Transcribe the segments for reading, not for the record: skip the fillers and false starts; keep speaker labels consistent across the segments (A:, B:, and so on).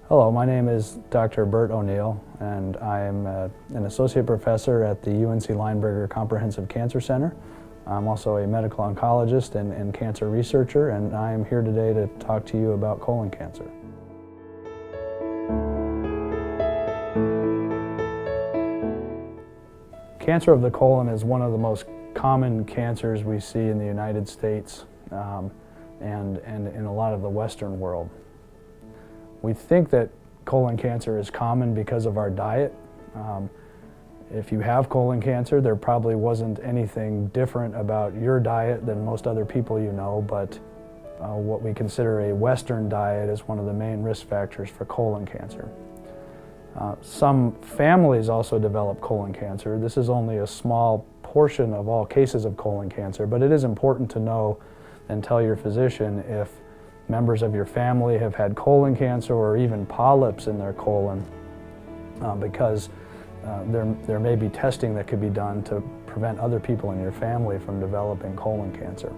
A: Hello, my name is Dr. Bert O'Neill, and I am an associate professor at the UNC Lineberger Comprehensive Cancer Center. I'm also a medical oncologist and cancer researcher, and I am here today to talk to you about colon cancer. Cancer of the colon is one of the most common cancers we see in the United States and in a lot of the Western world. We think that colon cancer is common because of our diet. If you have colon cancer, there probably wasn't anything different about your diet than most other people you know, but what we consider a Western diet is one of the main risk factors for colon cancer. Some families also develop colon cancer. This is only a small portion of all cases of colon cancer, but it is important to know and tell your physician if members of your family have had colon cancer or even polyps in their colon, because there may be testing that could be done to prevent other people in your family from developing colon cancer.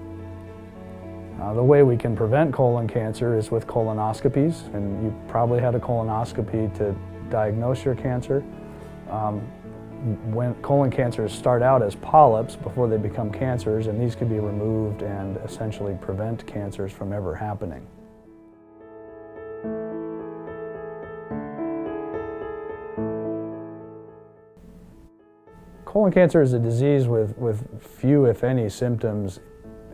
A: The way we can prevent colon cancer is with colonoscopies, and you probably had a colonoscopy to diagnose your cancer. When colon cancers start out as polyps before they become cancers, and these can be removed and essentially prevent cancers from ever happening. Colon cancer is a disease with few, if any, symptoms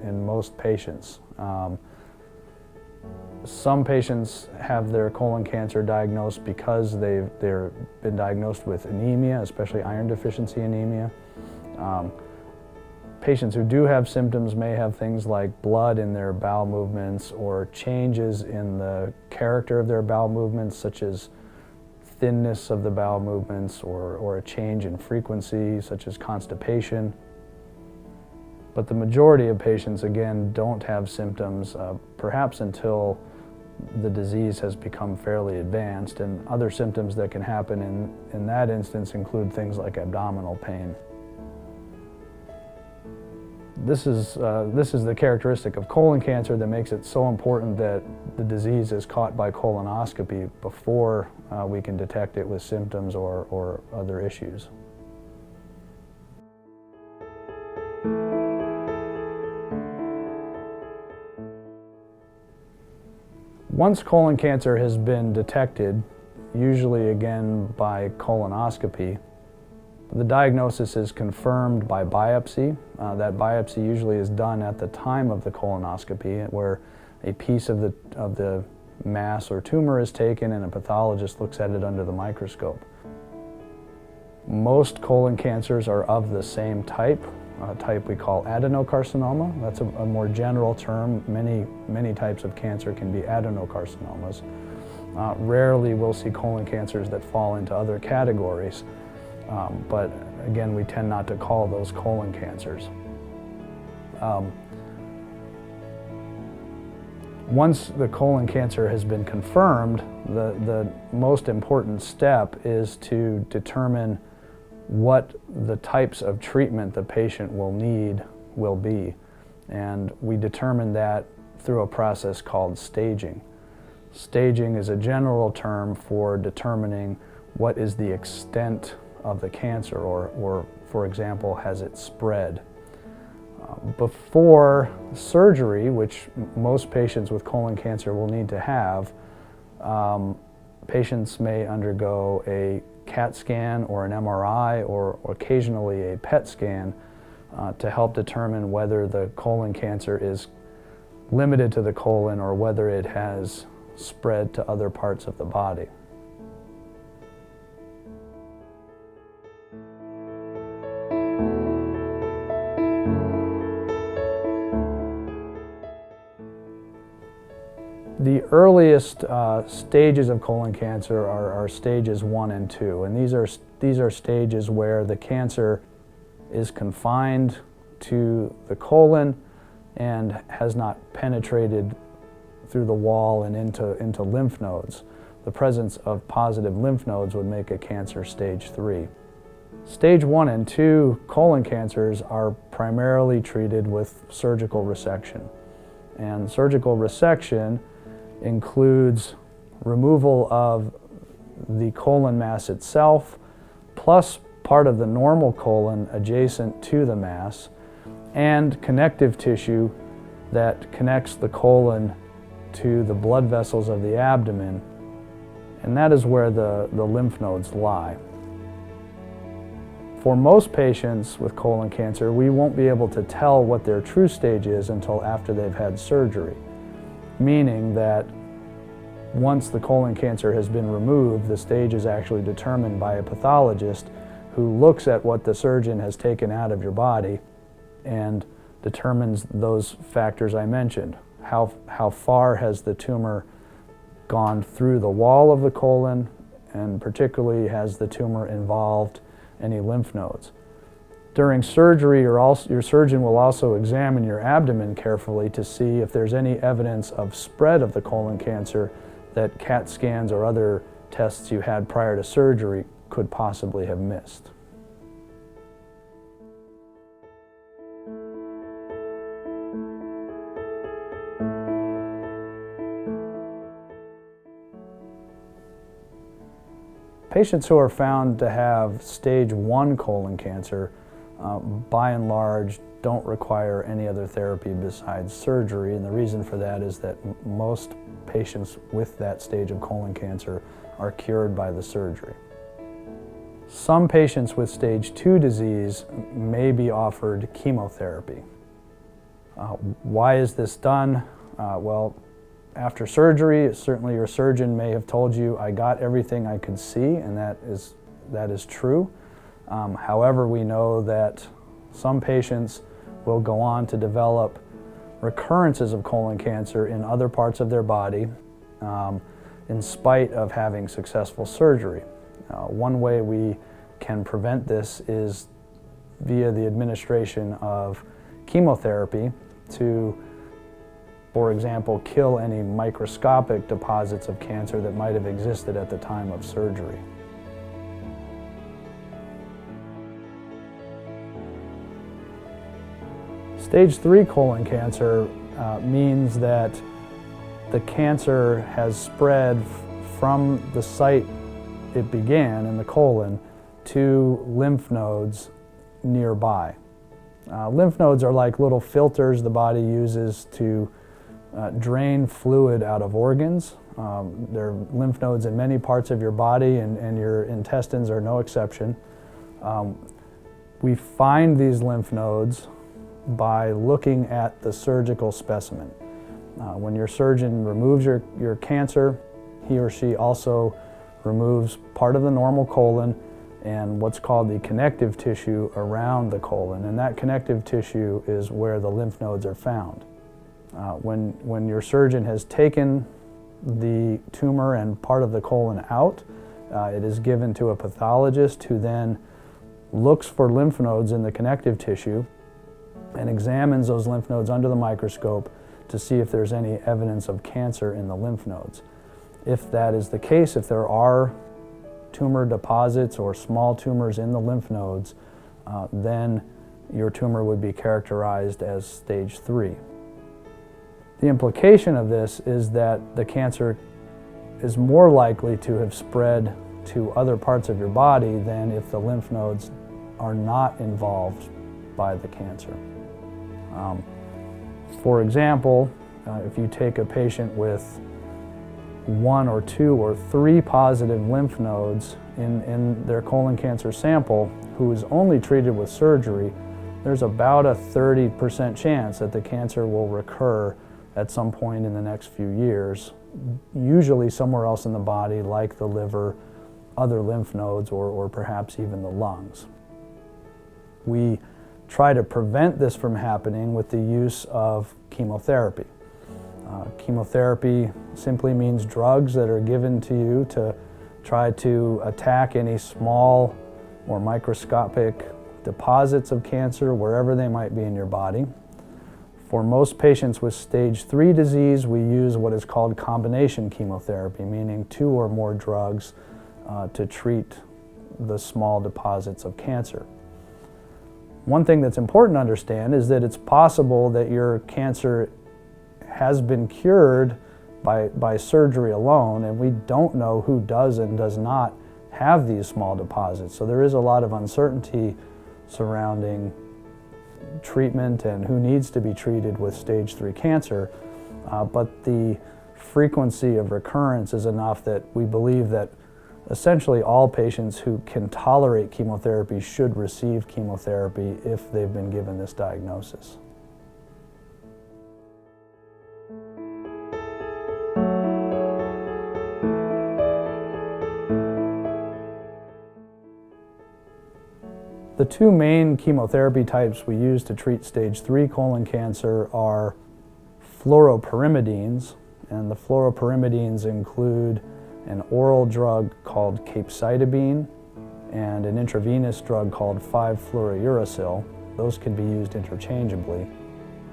A: in most patients. Some patients have their colon cancer diagnosed because they've been diagnosed with anemia, especially iron deficiency anemia. Patients who do have symptoms may have things like blood in their bowel movements or changes in the character of their bowel movements, such as thinness of the bowel movements or a change in frequency, such as constipation. But the majority of patients, again, don't have symptoms, perhaps until the disease has become fairly advanced, and other symptoms that can happen in that instance include things like abdominal pain. This is the characteristic of colon cancer that makes it so important that the disease is caught by colonoscopy before we can detect it with symptoms or other issues. Once colon cancer has been detected, usually again by colonoscopy, the diagnosis is confirmed by biopsy. That biopsy usually is done at the time of the colonoscopy, where a piece of the mass or tumor is taken and a pathologist looks at it under the microscope. Most colon cancers are of the same type, a type we call adenocarcinoma. That's a more general term. Many types of cancer can be adenocarcinomas. Rarely we'll see colon cancers that fall into other categories, but again, we tend not to call those colon cancers. Once the colon cancer has been confirmed, the most important step is to determine what the types of treatment the patient will need will be. And we determine that through a process called staging. Staging is a general term for determining what is the extent of the cancer, or for example, has it spread. Before surgery, which most patients with colon cancer will need to have, patients may undergo a CAT scan or an MRI or occasionally a PET scan to help determine whether the colon cancer is limited to the colon or whether it has spread to other parts of the body. The earliest stages of colon cancer are stages 1 and 2, and these are stages where the cancer is confined to the colon and has not penetrated through the wall and into lymph nodes. The presence of positive lymph nodes would make a cancer stage 3. Stage 1 and 2 colon cancers are primarily treated with surgical resection, and surgical resection includes removal of the colon mass itself, plus part of the normal colon adjacent to the mass, and connective tissue that connects the colon to the blood vessels of the abdomen, and that is where the lymph nodes lie. For most patients with colon cancer, we won't be able to tell what their true stage is until after they've had surgery, meaning that once the colon cancer has been removed, the stage is actually determined by a pathologist who looks at what the surgeon has taken out of your body and determines those factors I mentioned. How far has the tumor gone through the wall of the colon, and particularly has the tumor involved any lymph nodes. During surgery, your surgeon will also examine your abdomen carefully to see if there's any evidence of spread of the colon cancer that CAT scans or other tests you had prior to surgery could possibly have missed. Patients who are found to have stage 1 colon cancer, by and large, don't require any other therapy besides surgery, and the reason for that is that most patients with that stage of colon cancer are cured by the surgery. Some patients with stage 2 disease may be offered chemotherapy. Why is this done? Well, after surgery, certainly your surgeon may have told you, I got everything I could see, and that is true. However, we know that some patients will go on to develop recurrences of colon cancer in other parts of their body in spite of having successful surgery. One way we can prevent this is via the administration of chemotherapy to, for example, kill any microscopic deposits of cancer that might have existed at the time of surgery. Stage 3 colon cancer means that the cancer has spread from the site it began in the colon to lymph nodes nearby. Lymph nodes are like little filters the body uses to drain fluid out of organs. There are lymph nodes in many parts of your body, and your intestines are no exception. We find these lymph nodes by looking at the surgical specimen. When your surgeon removes your cancer, he or she also removes part of the normal colon and what's called the connective tissue around the colon, and that connective tissue is where the lymph nodes are found. When your surgeon has taken the tumor and part of the colon out, it is given to a pathologist who then looks for lymph nodes in the connective tissue and examines those lymph nodes under the microscope to see if there's any evidence of cancer in the lymph nodes. If that is the case, if there are tumor deposits or small tumors in the lymph nodes, then your tumor would be characterized as stage 3. The implication of this is that the cancer is more likely to have spread to other parts of your body than if the lymph nodes are not involved by the cancer. For example, if you take a patient with 1 or 2 or 3 positive lymph nodes in their colon cancer sample who is only treated with surgery, there's about a 30% chance that the cancer will recur at some point in the next few years, usually somewhere else in the body like the liver, other lymph nodes, or perhaps even the lungs. We try to prevent this from happening with the use of chemotherapy. Chemotherapy simply means drugs that are given to you to try to attack any small or microscopic deposits of cancer wherever they might be in your body. For most patients with stage 3 disease, we use what is called combination chemotherapy, meaning 2 or more drugs to treat the small deposits of cancer. One thing that's important to understand is that it's possible that your cancer has been cured by surgery alone, and we don't know who does and does not have these small deposits. So there is a lot of uncertainty surrounding treatment and who needs to be treated with stage 3 cancer, but the frequency of recurrence is enough that we believe that essentially all patients who can tolerate chemotherapy should receive chemotherapy if they've been given this diagnosis. The two main chemotherapy types we use to treat stage 3 colon cancer are fluoropyrimidines, and the fluoropyrimidines include an oral drug called capecitabine and an intravenous drug called 5-fluorouracil. Those can be used interchangeably.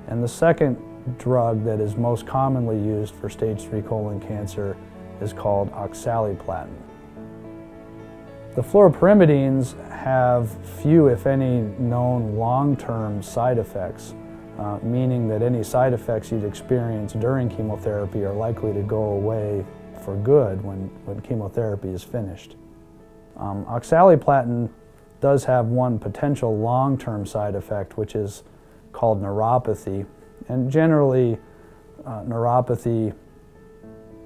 A: And the second drug that is most commonly used for stage 3 colon cancer is called oxaliplatin. The fluoropyrimidines have few, if any, known long-term side effects, meaning that any side effects you'd experience during chemotherapy are likely to go away for good when chemotherapy is finished. Oxaliplatin does have one potential long-term side effect, which is called neuropathy. And generally, neuropathy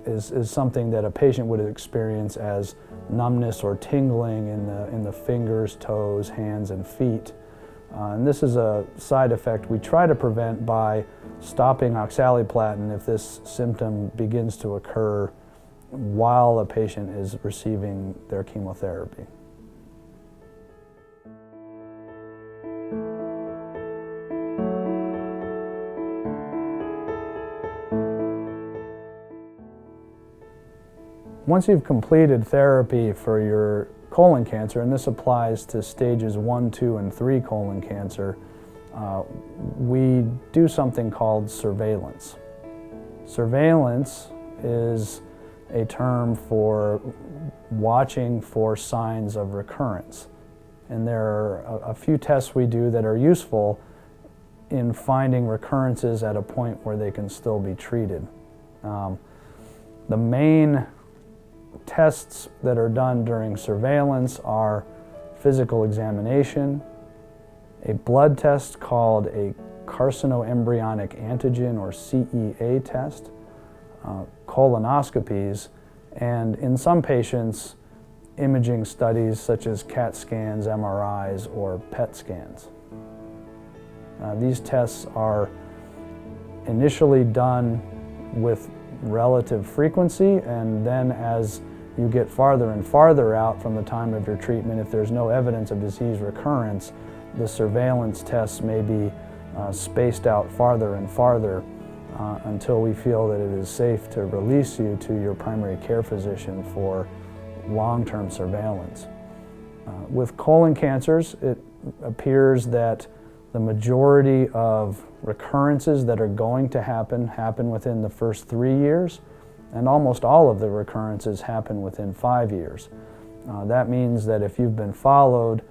A: is something that a patient would experience as numbness or tingling in the fingers, toes, hands, and feet. And this is a side effect we try to prevent by stopping oxaliplatin if this symptom begins to occur while a patient is receiving their chemotherapy. Once you've completed therapy for your colon cancer, and this applies to stages 1, 2, and 3 colon cancer, we do something called surveillance. Surveillance is a term for watching for signs of recurrence. And there are a few tests we do that are useful in finding recurrences at a point where they can still be treated. The main tests that are done during surveillance are physical examination, a blood test called a carcinoembryonic antigen or CEA test, colonoscopies, and in some patients, imaging studies such as CAT scans, MRIs, or PET scans. These tests are initially done with relative frequency, and then as you get farther and farther out from the time of your treatment, if there's no evidence of disease recurrence, the surveillance tests may be spaced out farther and farther until we feel that it is safe to release you to your primary care physician for long-term surveillance. With colon cancers, it appears that the majority of recurrences that are going to happen within the first 3 years, and almost all of the recurrences happen within 5 years. That means that if you've been followed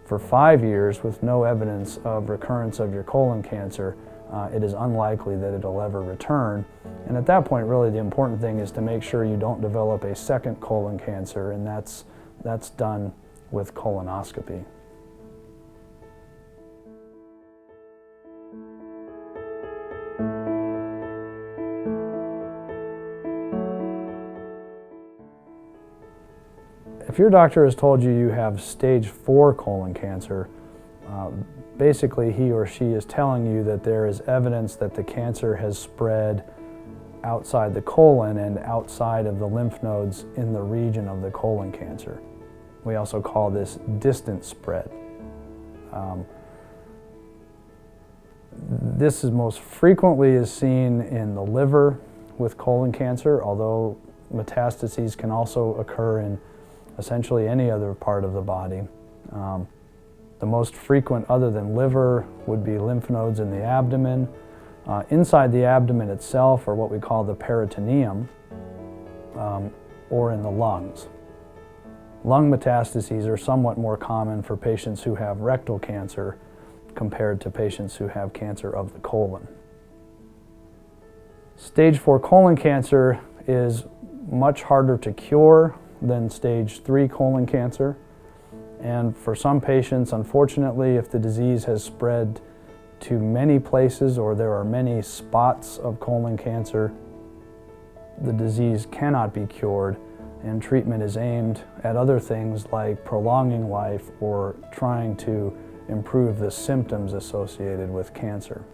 A: for 5 years with no evidence of recurrence of your colon cancer, it is unlikely that it'll ever return. And at that point, really the important thing is to make sure you don't develop a second colon cancer, and that's done with colonoscopy. If your doctor has told you you have stage 4 colon cancer, basically he or she is telling you that there is evidence that the cancer has spread outside the colon and outside of the lymph nodes in the region of the colon cancer. We also call this distant spread. This is most frequently seen in the liver with colon cancer, although metastases can also occur in essentially any other part of the body. The most frequent, other than liver, would be lymph nodes in the abdomen. Inside the abdomen itself, or what we call the peritoneum, or in the lungs. Lung metastases are somewhat more common for patients who have rectal cancer compared to patients who have cancer of the colon. Stage 4 colon cancer is much harder to cure than stage 3 colon cancer. And for some patients, unfortunately, if the disease has spread to many places or there are many spots of colon cancer, the disease cannot be cured, and treatment is aimed at other things like prolonging life or trying to improve the symptoms associated with cancer.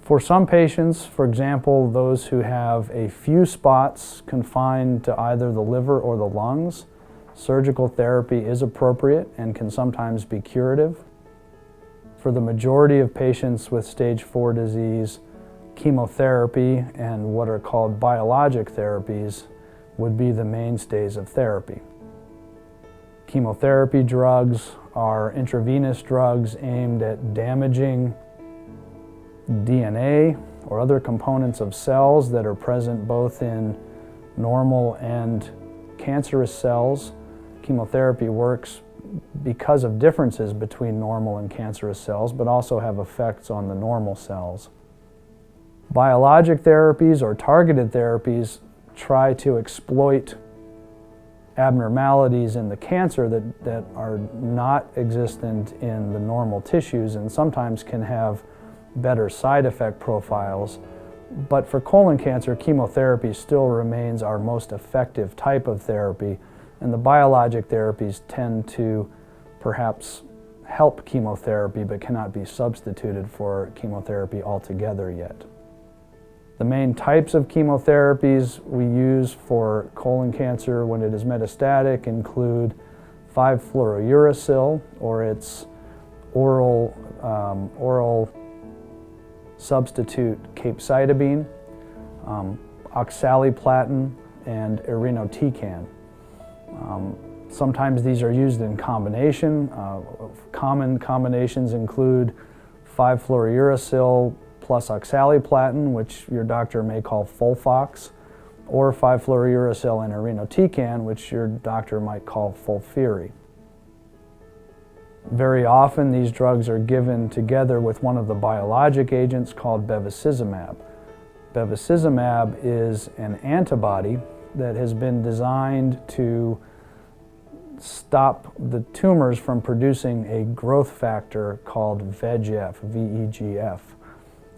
A: For some patients, for example, those who have a few spots confined to either the liver or the lungs, surgical therapy is appropriate and can sometimes be curative. For the majority of patients with stage 4 disease, chemotherapy and what are called biologic therapies would be the mainstays of therapy. Chemotherapy drugs are intravenous drugs aimed at damaging DNA or other components of cells that are present both in normal and cancerous cells. Chemotherapy works because of differences between normal and cancerous cells, but also have effects on the normal cells. Biologic therapies or targeted therapies try to exploit abnormalities in the cancer that are not existent in the normal tissues and sometimes can have better side effect profiles. But for colon cancer, chemotherapy still remains our most effective type of therapy, and the biologic therapies tend to perhaps help chemotherapy but cannot be substituted for chemotherapy altogether yet. The main types of chemotherapies we use for colon cancer when it is metastatic include 5-fluorouracil, or its oral substitute capecitabine, oxaliplatin, and irinotecan. Sometimes these are used in combination. Common combinations include 5-fluorouracil plus oxaliplatin, which your doctor may call Folfox, or 5-fluorouracil and irinotecan, which your doctor might call Folfiri. Very often these drugs are given together with one of the biologic agents called bevacizumab. Bevacizumab is an antibody that has been designed to stop the tumors from producing a growth factor called VEGF, VEGF.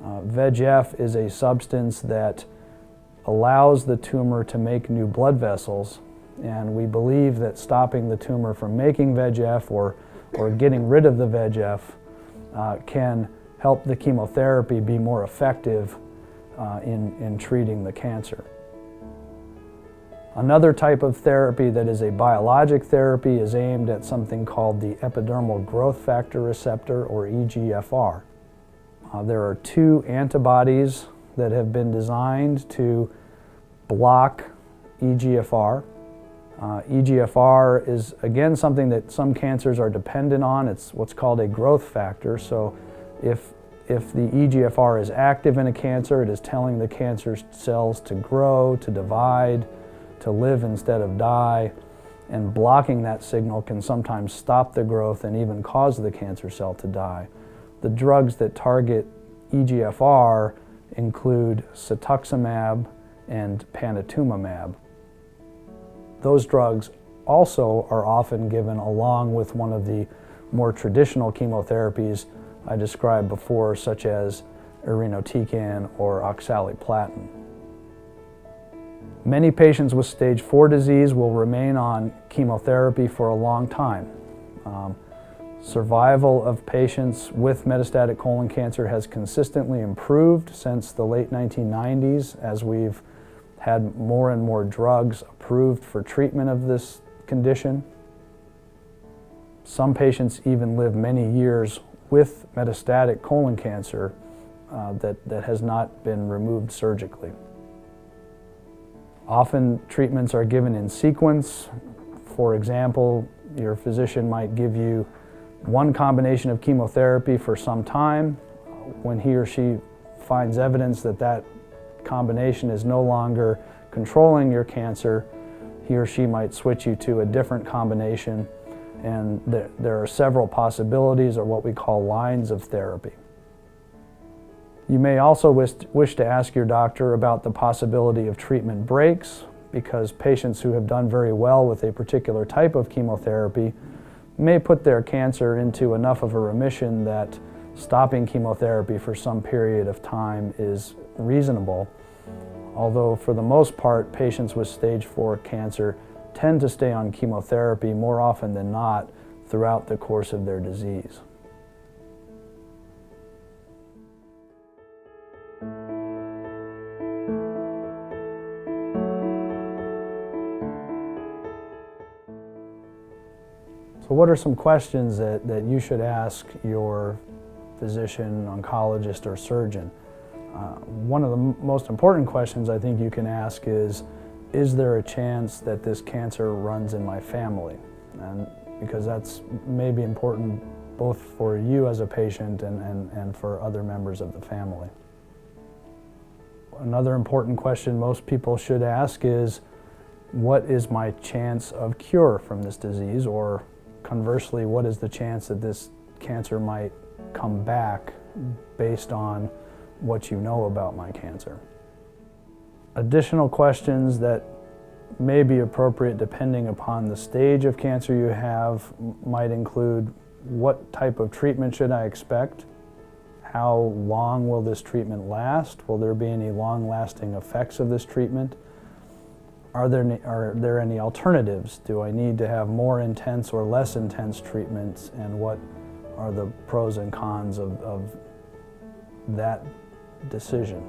A: VEGF is a substance that allows the tumor to make new blood vessels, and we believe that stopping the tumor from making VEGF or getting rid of the VEGF can help the chemotherapy be more effective in treating the cancer. Another type of therapy that is a biologic therapy is aimed at something called the epidermal growth factor receptor, or EGFR. There are 2 antibodies that have been designed to block EGFR. EGFR is, again, something that some cancers are dependent on. It's what's called a growth factor. So if the EGFR is active in a cancer, it is telling the cancer cells to grow, to divide, to live instead of die, and blocking that signal can sometimes stop the growth and even cause the cancer cell to die. The drugs that target EGFR include cetuximab and panitumumab. Those drugs also are often given along with one of the more traditional chemotherapies I described before, such as irinotecan or oxaliplatin. Many patients with stage 4 disease will remain on chemotherapy for a long time. Survival of patients with metastatic colon cancer has consistently improved since the late 1990s as we've had more and more drugs approved for treatment of this condition. Some patients even live many years with metastatic colon cancer that has not been removed surgically. Often treatments are given in sequence. For example, your physician might give you one combination of chemotherapy for some time. When he or she finds evidence that that combination is no longer controlling your cancer, he or she might switch you to a different combination, and there are several possibilities, or what we call lines of therapy. You may also wish to ask your doctor about the possibility of treatment breaks, because patients who have done very well with a particular type of chemotherapy may put their cancer into enough of a remission that stopping chemotherapy for some period of time is reasonable. Although for the most part, patients with stage 4 cancer tend to stay on chemotherapy more often than not throughout the course of their disease. So what are some questions that you should ask your physician, oncologist, or surgeon? One of the most important questions I think you can ask is there a chance that this cancer runs in my family? And because that's maybe important both for you as a patient and for other members of the family. Another important question most people should ask is, what is my chance of cure from this disease? Or conversely, what is the chance that this cancer might come back based on what you know about my cancer? Additional questions that may be appropriate depending upon the stage of cancer you have might include, what type of treatment should I expect? How long will this treatment last? Will there be any long-lasting effects of this treatment? Are there any alternatives? Do I need to have more intense or less intense treatments? And what are the pros and cons of that decision?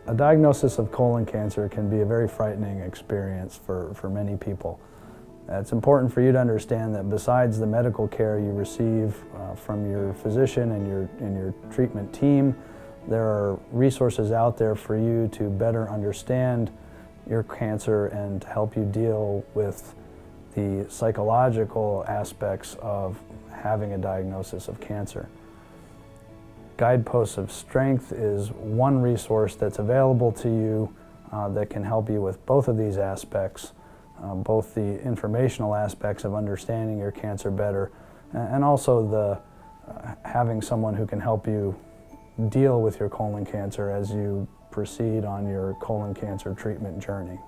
A: A diagnosis of colon cancer can be a very frightening experience for many people. It's important for you to understand that besides the medical care you receive from your physician and your treatment team, there are resources out there for you to better understand your cancer and to help you deal with the psychological aspects of having a diagnosis of cancer. Guideposts of Strength is one resource that's available to you that can help you with both of these aspects, both the informational aspects of understanding your cancer better, and also the having someone who can help you deal with your colon cancer as you proceed on your colon cancer treatment journey.